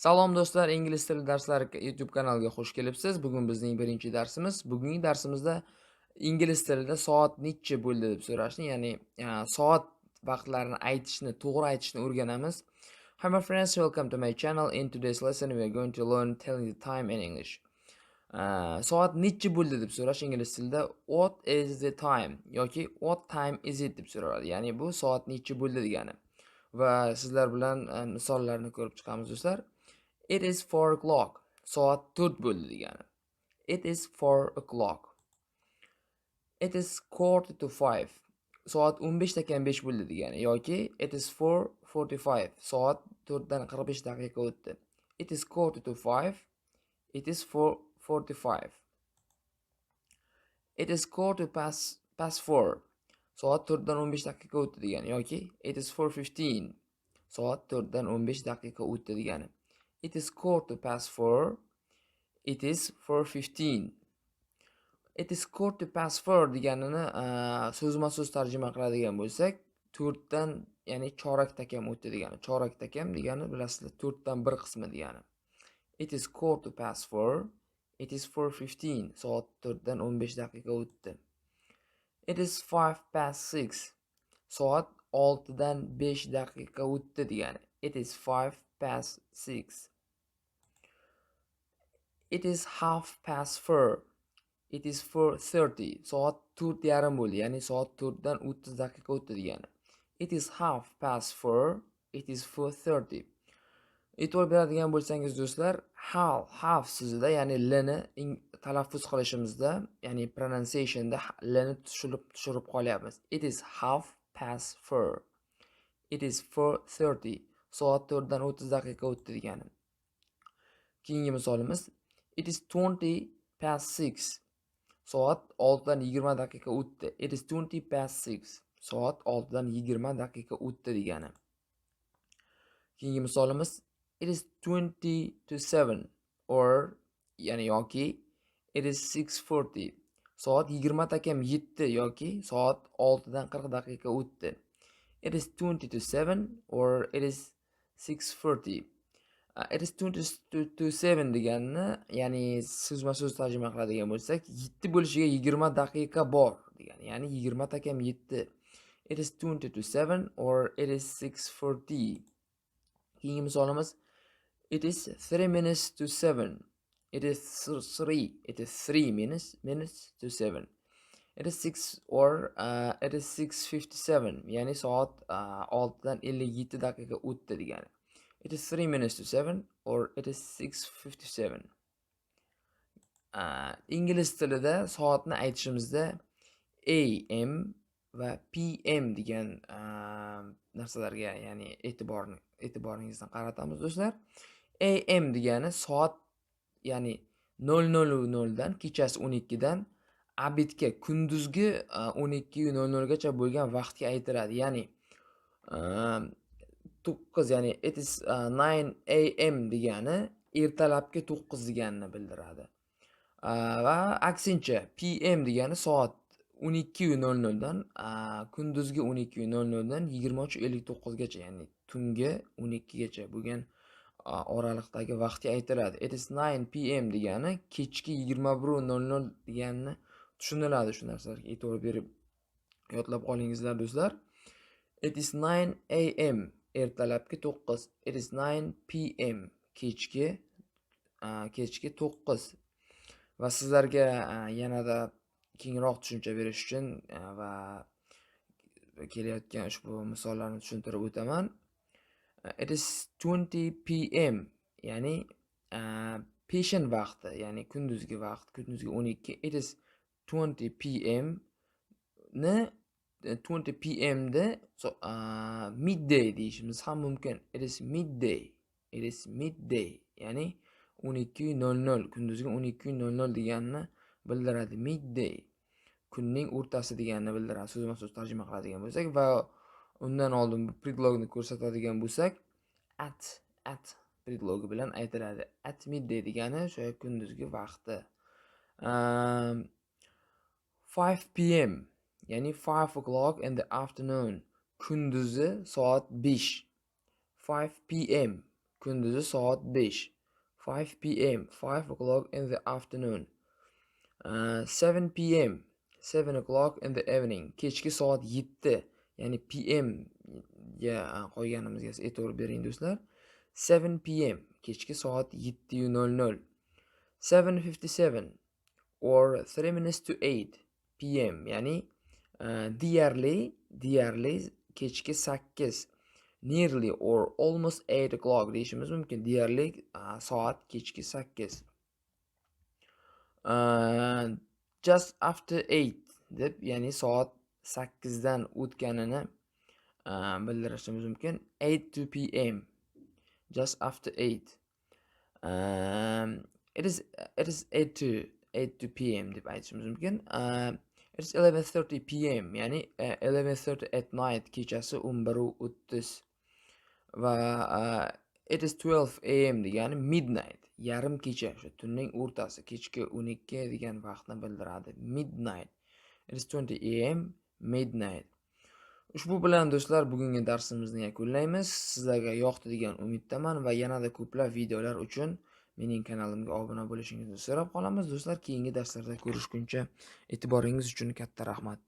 Salom do'stlar, Ingliz Tili Darslari YouTube kanaliga xush kelibsiz. Bugun bizning birinchi darsimiz. Bugungi darsimizda ingliz tilida soat nechchi bo'ldi deb so'rashni, ya'ni soat vaqtlarini aytishni, to'g'ri aytishni o'rganamiz. Hi my friends, welcome to my channel. In today's lesson we are going to learn telling the time in English. Soat nechchi bo'ldi deb so'rash ingliz tilida what is the time yoki what time is it deb so'raladi. Ya'ni bu soat nechchi bo'ldi degani. Va sizlar bilan misollarni ko'rib chiqamiz do'stlar. It is 4 o'clock. Soat 4 bo'ldi degani. It is 4 o'clock. It is quarter to 5. Soat 15:45 bo'ldi degani yoki it is 4:45. Soat 4 dan 45 daqiqa o'tdi. It is quarter to 5. It is 4:45. It is quarter past 4. Soat 4 dan 15 daqiqa o'tdi degani yoki it is 4:15. Soat 4 dan 15 daqiqa o'tdi degani. It is quarter past 4. It is 4:15. It is quarter past 4 deganini so'zma-so'z tarjima qiladigan bo'lsak, 4 dan, ya'ni chorakda kam o'tdi degani. Chorakda kam degani bilasizlar, 4 dan 1 qismi degani. It is quarter past 4. It is 4:15. Soat 4 dan 15 daqiqa o'tdi. It is 5 past 6. Soat 6 dan 5 daqiqa o'tdi degani. It is 5 past 6. It is half past 4. It is 4:30. Soat 4:30 bo'ldi, ya'ni soat 4 dan 30 daqiqa o'tdi degani. It is half past 4. It is 4:30. E'tibor beradigan bo'lsangiz do'stlar, half so'zida, ya'ni lni talaffuz qilishimizda, ya'ni pronunciationda lni tushirib qolyapmiz. It is half past 4. It is 4:30. Soat 4 dan 30 daqiqa o'tdi degani. Keyingi misolimiz it is 20 past 6. Soat 6 dan 20 daqiqa o'tdi. It is 20 past 6. Soat 6 dan 20 daqiqa o'tdi degani. Keyingi misolimiz it is 20 to 7 or ya'ni yoki it is 6:40. Soat 20 ta kam 7 yoki soat 6 dan 40 daqiqa o'tdi. It is 20 to 7 or it is 6:40. It is 20 to 7 deganini, ya'ni so'zma-so'z tarjima qiladigan bo'lsak, 7 bo'lishiga 20 daqiqa bor degani. Ya'ni 20 ta kam 7. It is 20 to 7 or it is 6:40. Keyingi misolimiz it is 3 minutes to 7. It is 3. It is 3 minutes to 7. It is 6 or it is 6:57. Ya'ni soat 6 dan 57 daqiqa o'tdi degani. It is 3 minutes to 7 or it is 6:57. Ingliz tilida soatni aytishimizda AM va PM degan narsalarga, ya'ni e'tiboringizni qaratamiz do'stlar. AM degani soat, ya'ni 00:00 dan kechasi 12 dan abidga, kunduzgi 12:00 gacha bo'lgan vaqtga aytiladi. Ya'ni 9, ya'ni it is 9 AM degani ertalabki 9 deganini bildiradi. Va aksincha PM degani soat 12:00 dan kunduzgi 12:00 dan 23:59 gacha, ya'ni tungi 12 gacha bo'lgan oraliqdagi vaqtga aytiladi. It is 9 PM degani kechki 21:00 deganini tushuniladi. Shu narsalarga e'tibor berib yodlab qolingizlar do'stlar. It is 9 AM ertalabki 9. It is 9 PM kechki 9. Va sizlarga yanada kengroq tushuncha berish uchun va kelayotgan ushbu misollarni tushuntirib o'taman. It is 20 PM, ya'ni peshin vaqti, ya'ni kunduzgi vaqt, kunduzgi 12. It is 20 PM ni 20 PM da midday deyishimiz ham mumkin. It is midday. It is midday, ya'ni 12:00, kunduzgi 12:00 deganini bildiradi. Midday, kunning o'rtasi deganini bildiradi. So'zma-so'z tarjima qiladigan bo'lsak va undan oldin bu predlogni ko'rsatadigan bo'lsak, at predlogi bilan aytiladi. At midday degani o'sha kunduzgi vaqti. 5 PM, ya'ni 5 o'clock in the afternoon, kunduzi soat 5. 5 PM, kunduzi soat 5. 5 p.m. 5 o'clock in the afternoon. 7 p.m. 7 o'clock in the evening. Kechki soat 7. Ya'ni p.m. ga qo'yganimizga e'tibor bering do'stlar. 7 p.m. kechki soat 7:00. 7:57 or 3 minutes to 8 p.m. ya'ni deyarli kechki 8. Nearly or almost 8 o'clock deyishimiz mumkin. Deyarli soat kechki 8. Just after 8 deb, ya'ni soat 8 dan o'tganini bildirishimiz mumkin. 8 p.m. just after 8. It is 8 p.m. deb aytishimiz mumkin. It is 11:30 p.m. ya'ni 11:30 at night, kechasi 11:30. Va it is 12 a.m. degani midnight, yarim kecha, o'sha tunning o'rtasi, kechki 12 degan vaqtni bildiradi. Midnight. It is 20 a.m. midnight. Ushbu bilan do'stlar bugungi darsimizni yakunlaymiz. Sizlarga yoqdi degan umiddaman va yanada ko'plab videolar uchun mening kanalimga obuna bo'lishingizni so'rab qolamiz. Do'stlar, keyingi darslarda ko'rishguncha e'tiboringiz uchun katta rahmat.